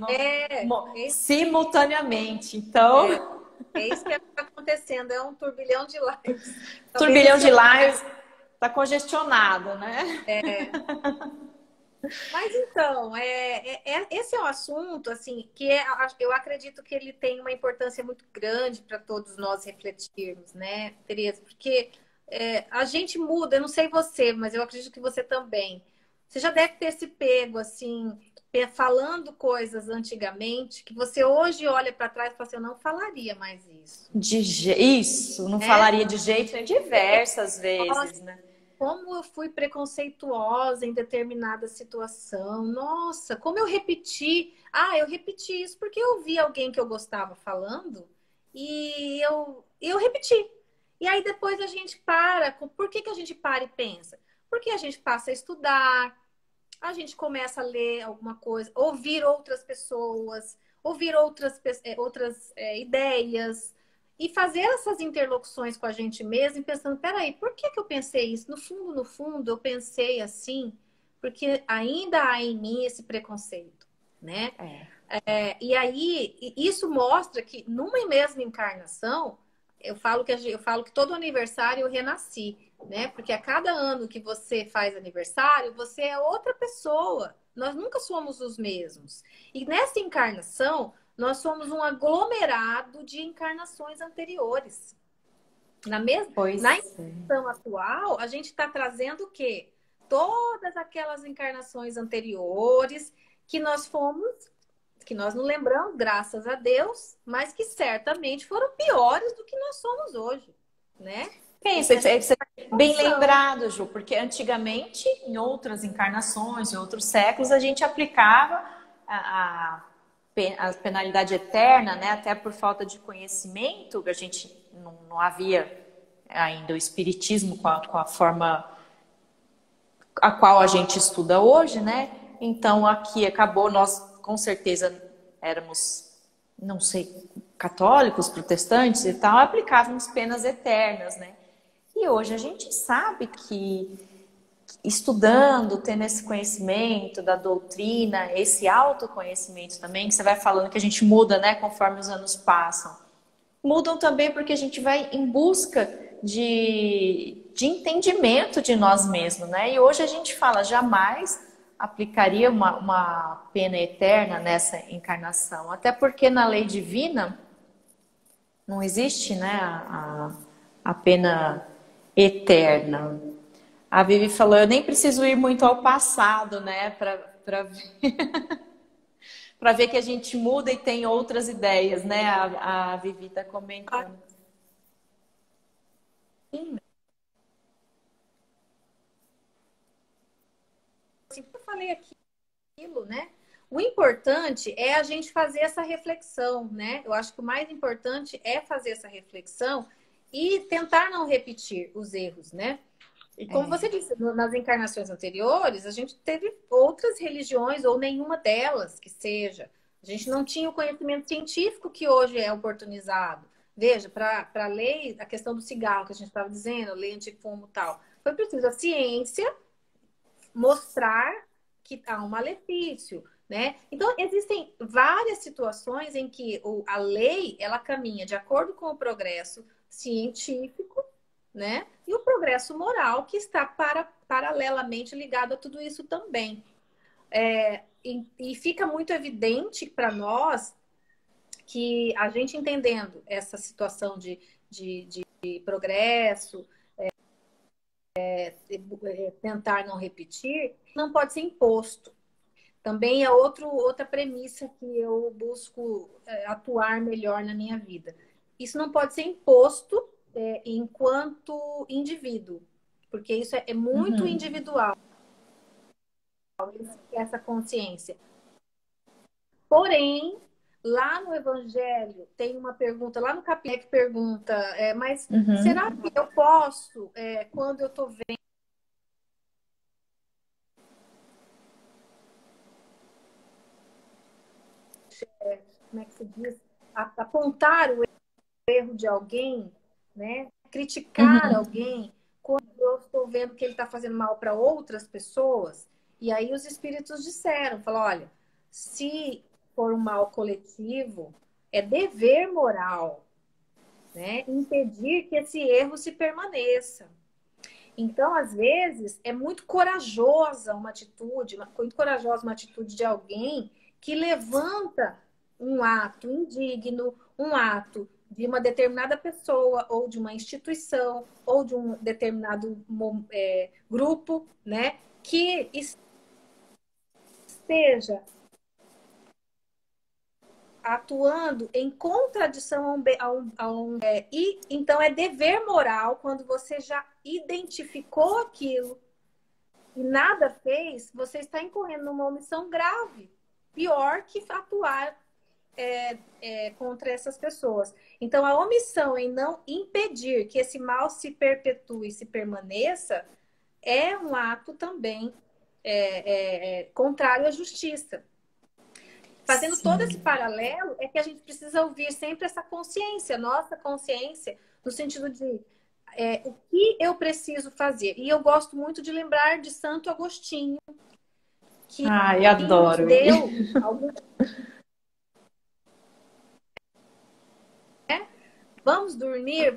simultaneamente. Então... É isso que está acontecendo, é um turbilhão de lives. Turbilhão de lives, tá congestionado, né? Mas então, esse é um assunto assim que eu acredito que ele tem uma importância muito grande para todos nós refletirmos, né, Tereza? Porque a gente muda, eu não sei você, mas eu acredito que você também. Você já deve ter se pego assim, falando coisas antigamente que você hoje olha para trás e fala assim, eu não falaria mais isso. Isso, não falaria de jeito nenhum, diversas vezes, né? Como eu fui preconceituosa em determinada situação. Nossa, como eu repeti. Eu repeti isso porque eu vi alguém que eu gostava falando e eu repeti. E aí depois a gente para. Por que a gente para e pensa? Porque a gente passa a estudar, a gente começa a ler alguma coisa, ouvir outras pessoas, ouvir outras ideias. E fazer essas interlocuções com a gente mesmo e pensando, peraí, por que eu pensei isso? No fundo, eu pensei assim, porque ainda há em mim esse preconceito, né? E aí, isso mostra que numa mesma encarnação, eu falo que todo aniversário eu renasci, né? Porque a cada ano que você faz aniversário, você é outra pessoa. Nós nunca somos os mesmos. E nessa encarnação, nós somos um aglomerado de encarnações anteriores. Na encarnação atual, a gente está trazendo o quê? Todas aquelas encarnações anteriores que nós fomos, que nós não lembramos, graças a Deus, mas que certamente foram piores do que nós somos hoje, né? Você bem lembrado, Ju, porque antigamente, em outras encarnações, em outros séculos, a gente aplicava a penalidade eterna, né? Até por falta de conhecimento, a gente não havia ainda o espiritismo com a forma a qual a gente estuda hoje, né? Então aqui acabou, nós com certeza éramos, não sei, católicos, protestantes e tal, aplicávamos penas eternas, né? E hoje a gente sabe que estudando, tendo esse conhecimento da doutrina, esse autoconhecimento também, que você vai falando que a gente muda, né, conforme os anos passam. Mudam também porque a gente vai em busca de entendimento de nós mesmos, né? E hoje a gente fala, jamais aplicaria uma pena eterna nessa encarnação. Até porque na lei divina não existe, né, a pena eterna. A Vivi falou, eu nem preciso ir muito ao passado, né, para ver que a gente muda e tem outras ideias, né? A Vivi está comentando. Sim. Assim, eu falei aquilo, né? O importante é a gente fazer essa reflexão, né? Eu acho que o mais importante é fazer essa reflexão e tentar não repetir os erros, né? E como você disse, nas encarnações anteriores, a gente teve outras religiões, ou nenhuma delas que seja. A gente não tinha o conhecimento científico que hoje é oportunizado. Veja, para a lei, a questão do cigarro que a gente estava dizendo, lei antifumo e tal, foi preciso a ciência mostrar que há um malefício, né? Então, existem várias situações em que a lei, ela caminha de acordo com o progresso científico, né? E o progresso moral que está paralelamente ligado a tudo isso também. E fica muito evidente para nós que a gente entendendo essa situação de progresso, tentar não repetir, não pode ser imposto. Também é outra premissa que eu busco atuar melhor na minha vida. Isso não pode ser imposto enquanto indivíduo, porque isso é muito individual, essa consciência. Porém, lá no Evangelho, tem uma pergunta, lá no capítulo que pergunta, mas será que eu posso, quando eu estou vendo, como é que se diz? Apontar o erro de alguém, né? Criticar alguém, quando eu estou vendo que ele está fazendo mal para outras pessoas. E aí os espíritos disseram, falaram, olha, se for um mal coletivo, é dever moral, né? Impedir que esse erro se permaneça. Então, às vezes, é muito corajosa uma atitude, muito corajosa uma atitude de alguém que levanta um ato indigno, um ato de uma determinada pessoa, ou de uma instituição, ou de um determinado grupo, né? Que esteja atuando em contradição e então é dever moral quando você já identificou aquilo e nada fez, você está incorrendo numa omissão grave, pior que atuar contra essas pessoas. Então, a omissão em não impedir que esse mal se perpetue, se permaneça, é um ato também contrário à justiça. Fazendo todo esse paralelo, é que a gente precisa ouvir sempre essa consciência, nossa consciência, no sentido de o que eu preciso fazer. E eu gosto muito de lembrar de Santo Agostinho, que adoro nos deu algum... Vamos dormir,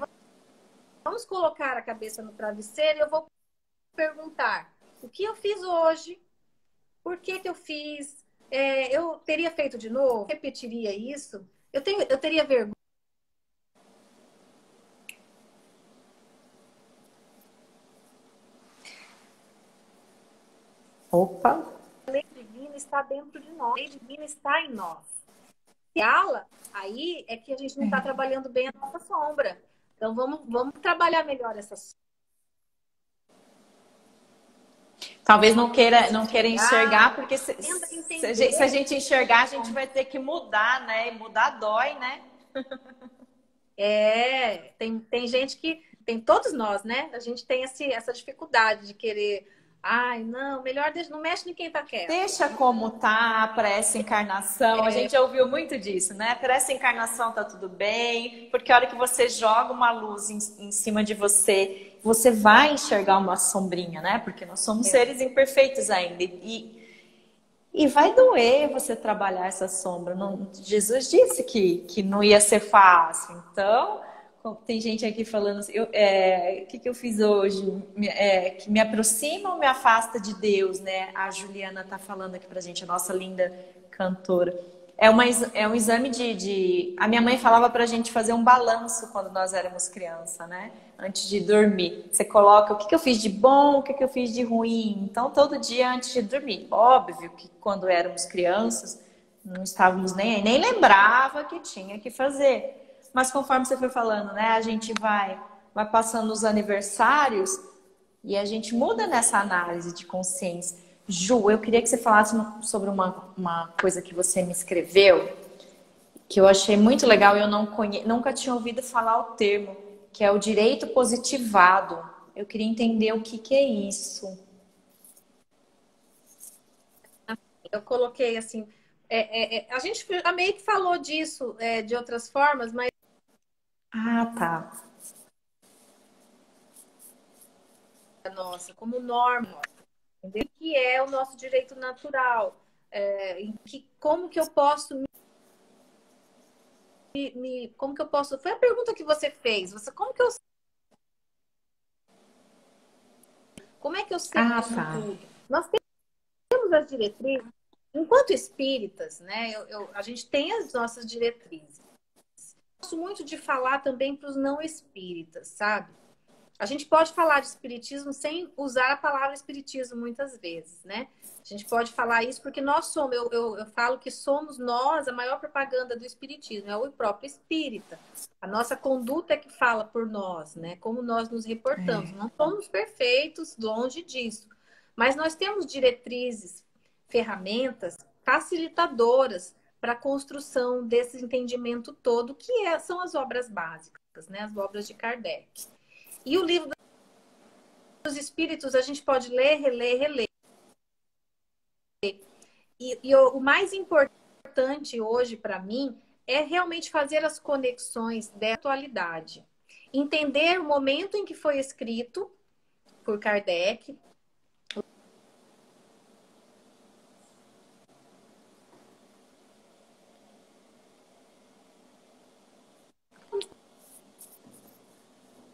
vamos colocar a cabeça no travesseiro e eu vou perguntar o que eu fiz hoje, por que eu fiz, eu teria feito de novo, repetiria isso. Eu teria vergonha. Opa! A lei divina está dentro de nós, a lei divina está em nós. Se ela, aí é que a gente não está trabalhando bem a nossa sombra. Então vamos trabalhar melhor essa sombra. Talvez não queira enxergar, porque Tenta se a entender. gente enxergar, a gente vai ter que mudar, né? E mudar dói, né? Tem gente que, tem todos nós, né? A gente tem essa dificuldade de querer, ai, não, melhor deixa, não mexe em quem tá quieto. Deixa como tá para essa encarnação. A gente já ouviu muito disso, né? Para essa encarnação tá tudo bem, porque a hora que você joga uma luz em cima de você, você vai enxergar uma sombrinha, né? Porque nós somos seres imperfeitos ainda. E vai doer você trabalhar essa sombra. Não, Jesus disse que não ia ser fácil. Então, tem gente aqui falando assim, o que eu fiz hoje? Que me aproxima ou me afasta de Deus, né? A Juliana tá falando aqui pra gente, a nossa linda cantora. É um exame de... A minha mãe falava pra gente fazer um balanço quando nós éramos criança, né? Antes de dormir. Você coloca o que eu fiz de bom, o que eu fiz de ruim. Então, todo dia antes de dormir. Óbvio que quando éramos crianças, não estávamos nem lembrava que tinha que fazer. Mas conforme você foi falando, né? A gente vai passando os aniversários e a gente muda nessa análise de consciência. Ju, eu queria que você falasse sobre uma coisa que você me escreveu, que eu achei muito legal e eu nunca tinha ouvido falar o termo, que é o direito positivado. Eu queria entender o que é isso. Eu coloquei assim, a gente já meio que falou disso de outras formas, mas Ah, tá. nossa, como norma, entendeu? Que é o nosso direito natural, como que eu posso como que eu posso? Foi a pergunta que você fez. Como é que eu sei Ah, isso tá. tudo? Nós temos as diretrizes, enquanto espíritas, né? A gente tem as nossas diretrizes. Eu gosto muito de falar também para os não espíritas, sabe? A gente pode falar de espiritismo sem usar a palavra espiritismo muitas vezes, né? A gente pode falar isso porque nós somos, eu falo que somos nós a maior propaganda do espiritismo, é o próprio espírita. A nossa conduta é que fala por nós, né? Como nós nos reportamos. Não somos perfeitos, longe disso. Mas nós temos diretrizes, ferramentas facilitadoras para a construção desse entendimento todo, que são as obras básicas, né? As obras de Kardec. E o livro dos Espíritos a gente pode ler, reler, reler. E o mais importante hoje para mim é realmente fazer as conexões da atualidade. Entender o momento em que foi escrito por Kardec.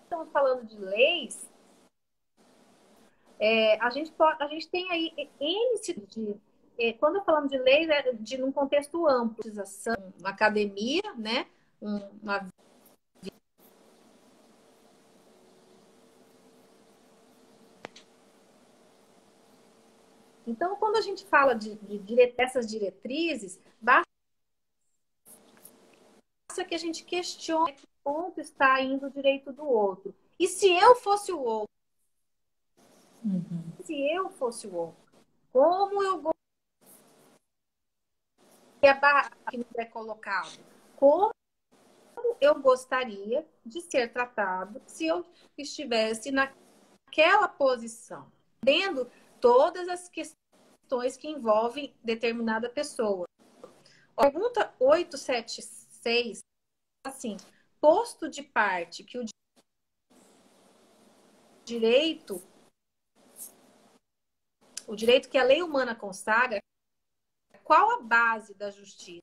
Estamos falando de leis, a gente tem aí N quando falamos de leis, é de num contexto amplo, uma academia, né? Uma Então, quando a gente fala dessas diretrizes, basta que a gente questione que ponto está indo o direito do outro. E se eu fosse o outro? Se eu fosse o outro, como eu gostaria a barra que nos é colocado? Como eu gostaria de ser tratado se eu estivesse naquela posição? Tendo todas as questões que envolvem determinada pessoa. Pergunta 876, assim, posto de parte que o direito que a lei humana consagra, qual a base da justiça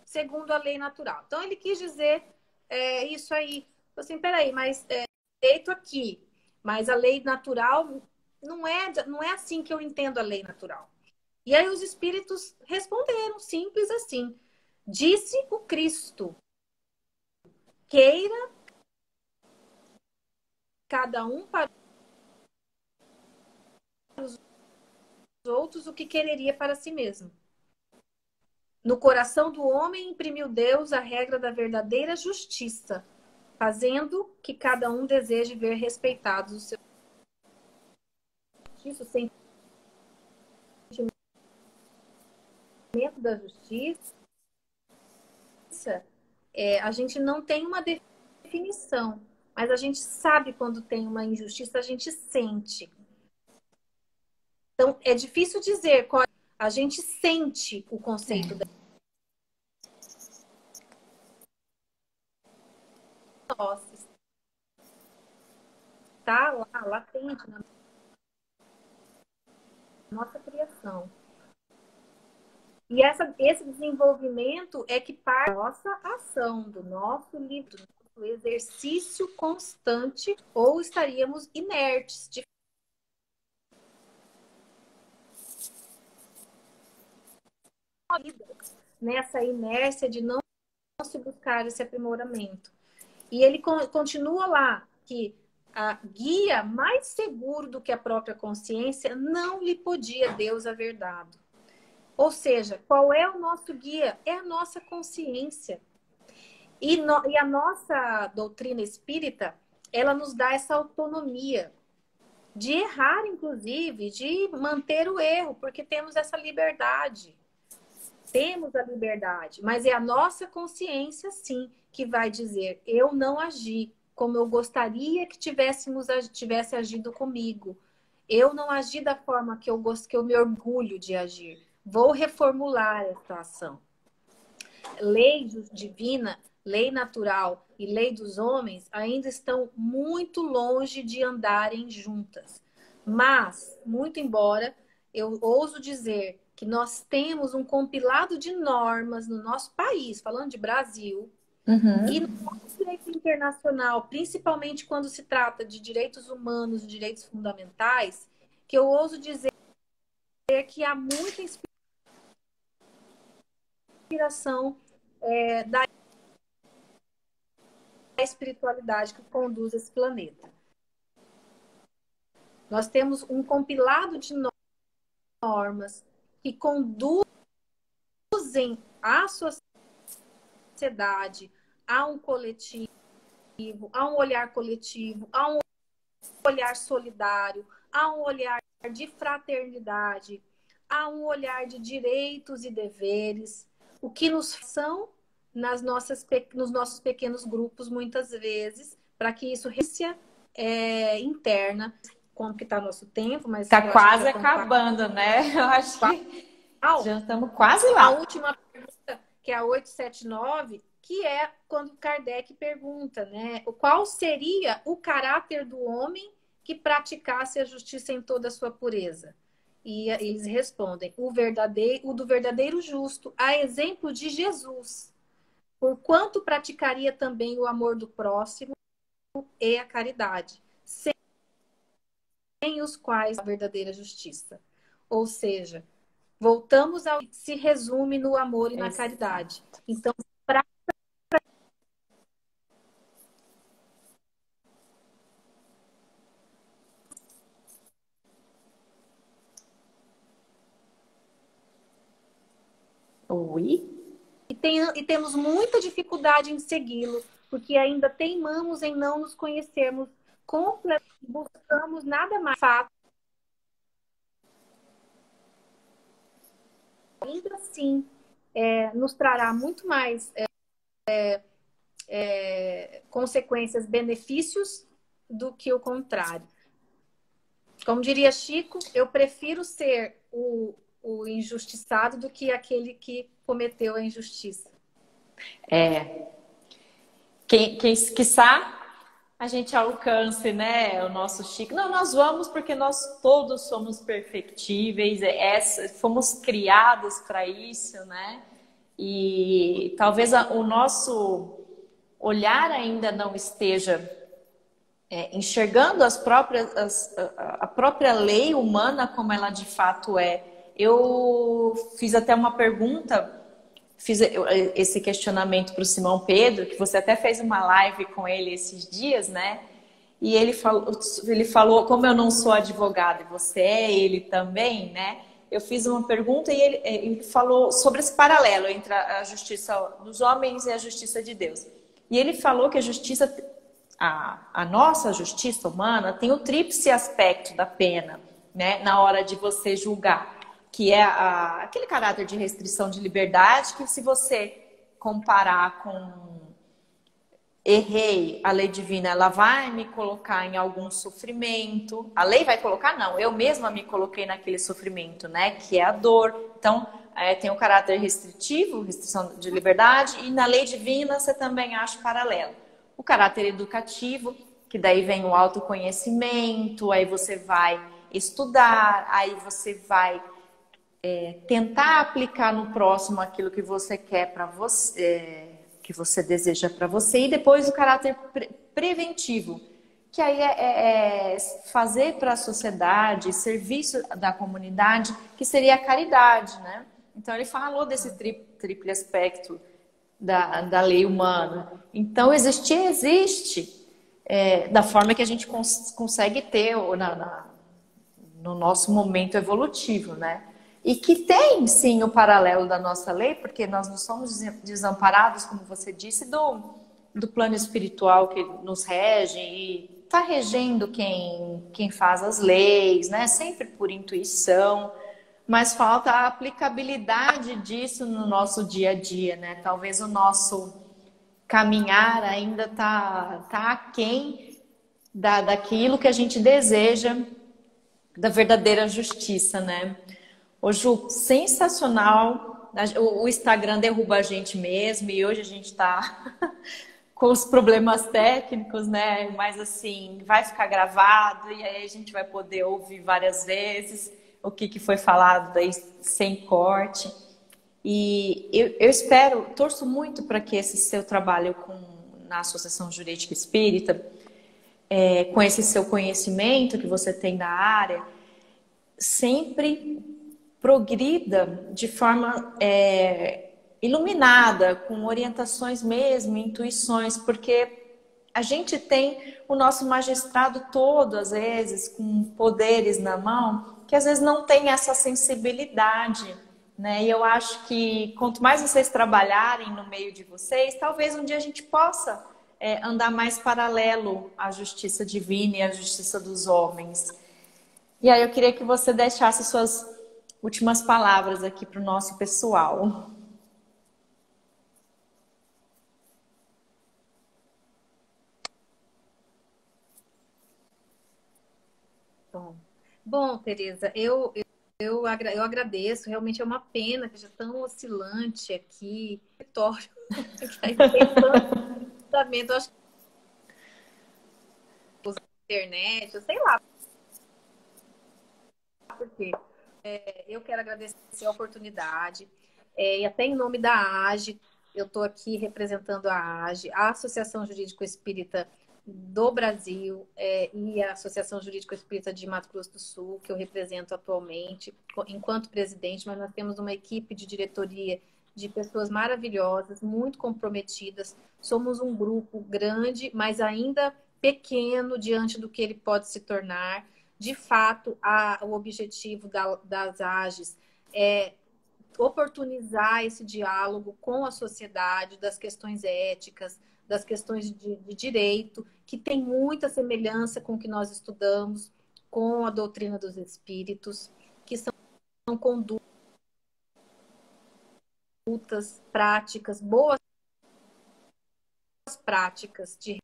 segundo a lei natural? Então, ele quis dizer isso aí. Assim, peraí, mas direito aqui, mas a lei natural não é assim que eu entendo a lei natural. E aí os espíritos responderam, simples assim. Disse o Cristo, queira cada um para os outros o que quereria para si mesmo. No coração do homem imprimiu Deus a regra da verdadeira justiça, fazendo que cada um deseje ver respeitados os seus justiça, o sentimento da justiça. A gente não tem uma definição, mas a gente sabe quando tem uma injustiça, a gente sente. Então, é difícil dizer qual a gente sente o conceito da nossa. Está lá, latente na nossa criação. E esse desenvolvimento é que parte da nossa ação, do nosso livro, do nosso exercício constante, ou estaríamos inertes, nessa inércia de não se buscar esse aprimoramento. E ele continua lá, que a guia mais seguro do que a própria consciência não lhe podia Deus haver dado. Ou seja, qual é o nosso guia? É a nossa consciência. E a nossa doutrina espírita, ela nos dá essa autonomia de errar, inclusive, de manter o erro, porque temos essa liberdade. Temos a liberdade, mas é a nossa consciência, sim, que vai dizer: eu não agi como eu gostaria que tivesse agido comigo. Eu não agi da forma que eu me orgulho de agir. Vou reformular essa ação. Lei divina, lei natural e lei dos homens ainda estão muito longe de andarem juntas. Mas, muito embora, eu ouso dizer que nós temos um compilado de normas no nosso país, falando de Brasil, e no nosso direito internacional, principalmente quando se trata de direitos humanos e direitos fundamentais, que eu ouso dizer que há muita inspiração da espiritualidade que conduz esse planeta. Nós temos um compilado de normas que conduzem a sociedade a um coletivo, a um olhar coletivo, a um olhar solidário, a um olhar de fraternidade, a um olhar de direitos e deveres, o que nos são nos nossos pequenos grupos, muitas vezes, para que isso interna. Como que está nosso tempo? Mas está quase acabando, né? Eu acho que já estamos quase lá. A última pergunta, que é a 879, que é quando Kardec pergunta, né? Qual seria o caráter do homem que praticasse a justiça em toda a sua pureza? E eles respondem: o do verdadeiro justo, a exemplo de Jesus, porquanto praticaria também o amor do próximo e a caridade, sem os quais a verdadeira justiça. Ou seja, voltamos ao que se resume no amor e na caridade. Então, e temos muita dificuldade em segui-lo, porque ainda teimamos em não nos conhecermos completamente, buscamos nada mais fato. Ainda assim, nos trará muito mais consequências, benefícios, do que o contrário. Como diria Chico, eu prefiro ser o injustiçado do que aquele que cometeu a injustiça. Quiçá a gente alcance, né, o nosso Chico. Não, nós vamos porque nós todos somos perfectíveis, fomos criados para isso, né? E talvez o nosso olhar ainda não esteja enxergando a própria lei humana como ela de fato é. Eu fiz até uma pergunta, fiz esse questionamento para o Simão Pedro, que você até fez uma live com ele esses dias, né? E ele falou, como eu não sou advogado e você é, ele também, né? Eu fiz uma pergunta e ele falou sobre esse paralelo entre a justiça dos homens e a justiça de Deus. E ele falou que a justiça, a nossa justiça humana tem o tríplice aspecto da pena, né? Na hora de você julgar, que é aquele caráter de restrição de liberdade que, se você comparar com errei, a lei divina, ela vai me colocar em algum sofrimento. A lei vai colocar? Não, eu mesma me coloquei naquele sofrimento, né? Que é a dor. Então, tem o caráter restritivo, restrição de liberdade, e na lei divina você também acha paralelo. O caráter educativo, que daí vem o autoconhecimento, aí você vai estudar, aí você vai tentar aplicar no próximo aquilo que você quer para você, que você deseja para você, e depois o caráter preventivo, que aí é fazer para a sociedade, serviço da comunidade, que seria a caridade, né? Então ele falou desse triplo aspecto da lei humana. Então existe da forma que a gente consegue ter no nosso momento evolutivo, né? E que tem, sim, o paralelo da nossa lei, porque nós não somos desamparados, como você disse, do plano espiritual que nos rege e está regendo quem faz as leis, né? Sempre por intuição, mas falta a aplicabilidade disso no nosso dia a dia, né? Talvez o nosso caminhar ainda está aquém daquilo que a gente deseja, da verdadeira justiça, né? Ô Ju, sensacional. O Instagram derruba a gente mesmo e hoje a gente está com os problemas técnicos, né? Mas assim, vai ficar gravado e aí a gente vai poder ouvir várias vezes o que foi falado daí sem corte. E eu espero, torço muito para que esse seu trabalho na Associação Jurídica Espírita, com esse seu conhecimento que você tem da área, sempre progrida de forma iluminada, com orientações mesmo, intuições, porque a gente tem o nosso magistrado todo, às vezes, com poderes na mão, que às vezes não tem essa sensibilidade, né? E eu acho que quanto mais vocês trabalharem no meio de vocês, talvez um dia a gente possa andar mais paralelo à justiça divina e à justiça dos homens. E aí eu queria que você deixasse suas últimas palavras aqui para o nosso pessoal. Bom, Tereza, eu agradeço. Realmente é uma pena que já tão oscilante aqui, território, que aí tem tanto fundamento. Eu acho que internet, eu sei lá por quê. Eu quero agradecer a oportunidade, e até em nome da AGE, eu estou aqui representando a AGE, a Associação Jurídico Espírita do Brasil, e a Associação Jurídico Espírita de Mato Grosso do Sul, que eu represento atualmente enquanto presidente, mas nós temos uma equipe de diretoria de pessoas maravilhosas, muito comprometidas. Somos um grupo grande, mas ainda pequeno diante do que ele pode se tornar. De fato, o objetivo das AGES é oportunizar esse diálogo com a sociedade, das questões éticas, das questões de direito, que tem muita semelhança com o que nós estudamos, com a doutrina dos espíritos, que são condutas práticas, boas práticas de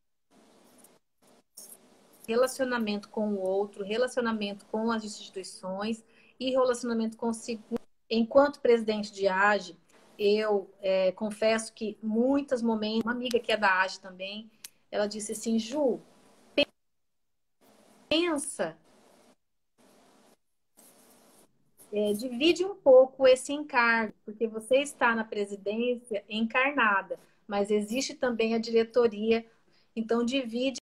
relacionamento com o outro, relacionamento com as instituições e relacionamento consigo. Enquanto presidente de AGE, eu confesso que muitos momentos, uma amiga que é da AGE também, ela disse assim, Ju, pensa, divide um pouco esse encargo, porque você está na presidência encarnada, mas existe também a diretoria, então divide